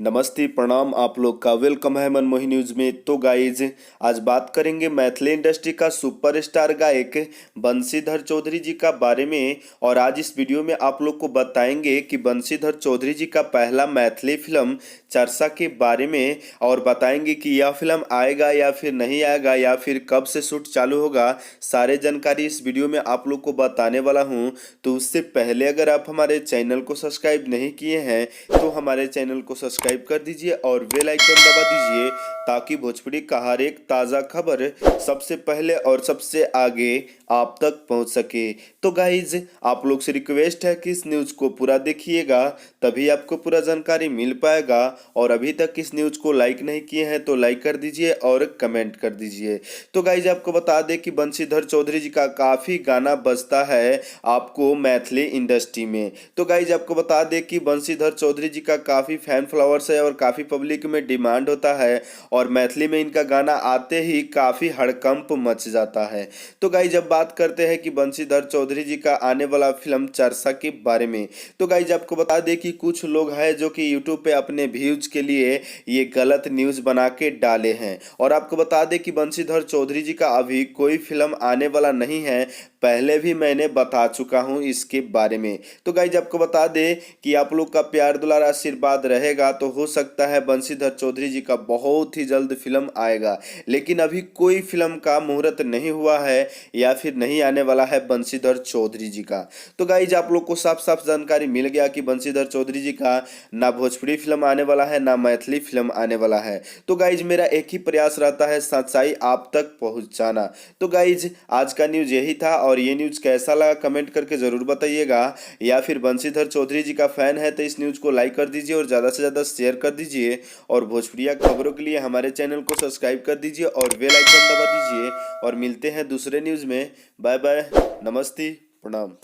नमस्ते प्रणाम, आप लोग का वेलकम है मनमोही न्यूज में। तो गाइज आज बात करेंगे मैथिली इंडस्ट्री का सुपरस्टार गायक बंशीधर चौधरी जी का बारे में। और आज इस वीडियो में आप लोग को बताएंगे कि बंशीधर चौधरी जी का पहला मैथिली फिल्म चर्चा के बारे में, और बताएंगे कि यह फिल्म आएगा या फिर नहीं आएगा या फिर कब से शूट चालू होगा। सारे जानकारी इस वीडियो में आप लोग को बताने वाला हूं। तो उससे पहले अगर आप हमारे चैनल को सब्सक्राइब नहीं किए हैं तो हमारे चैनल को सब्सक्राइब कर दीजिए और बेल आइकन दबा दीजिए, ताकि भोजपुरी का हर एक ताज़ा खबर सबसे पहले और सबसे आगे आप तक पहुंच सके। तो गाइज आप लोग से रिक्वेस्ट है कि इस न्यूज़ को पूरा देखिएगा, तभी आपको पूरा जानकारी मिल पाएगा। और अभी तक इस न्यूज़ को लाइक नहीं किए हैं तो लाइक कर दीजिए और कमेंट कर दीजिए। तो गाइज आपको बता दें कि बंशीधर चौधरी जी का काफ़ी गाना बजता है आपको मैथिली इंडस्ट्री में। तो गाइज आपको बता दें कि बंशीधर चौधरी जी का काफ़ी फैन फॉलोअर्स है और काफ़ी पब्लिक में डिमांड होता है, और मैथिली में इनका गाना आते ही काफ़ी हड़कंप मच जाता है। तो गाइज अब बात करते हैं कि बंशीधर चौधरी जी का आने वाला फिल्म चर्चा के बारे में। तो गाइज आपको बता दें कि कुछ लोग हैं जो कि यूट्यूब पे अपने व्यूज के लिए ये गलत न्यूज़ बना के डाले हैं। और आपको बता दें कि बंशीधर चौधरी जी का अभी कोई फिल्म आने वाला नहीं है, पहले भी मैंने बता चुका हूं इसके बारे में। तो गाइज आपको बता दें कि आप लोग का प्यार दुलार आशीर्वाद रहेगा तो हो सकता है बंशीधर चौधरी जी का बहुत ही जल्द फिल्म आएगा, लेकिन अभी कोई फिल्म का मुहूर्त नहीं हुआ है या फिर नहीं आने वाला है बंशीधर चौधरी जी का। तो गाइज आप लोग को साफ साफ जानकारी मिल गया कि बंशीधर चौधरी जी का ना भोजपुरी फिल्म आने वाला है ना मैथिली फिल्म आने वाला है। तो गाइज मेरा एक ही प्रयास रहता है सच्चाई आप तक पहुंचाना। तो गाइज आज का न्यूज़ यही था, और ये न्यूज़ कैसा लगा कमेंट करके ज़रूर बताइएगा। या फिर बंशीधर चौधरी जी का फैन है तो इस न्यूज़ को लाइक कर दीजिए और ज़्यादा से ज़्यादा शेयर कर दीजिए, और भोजपुरिया खबरों के लिए हमारे चैनल को सब्सक्राइब कर दीजिए और बेल आइकन दबा दीजिए। और मिलते हैं दूसरे न्यूज़ में। बाय बाय, नमस्ते, प्रणाम।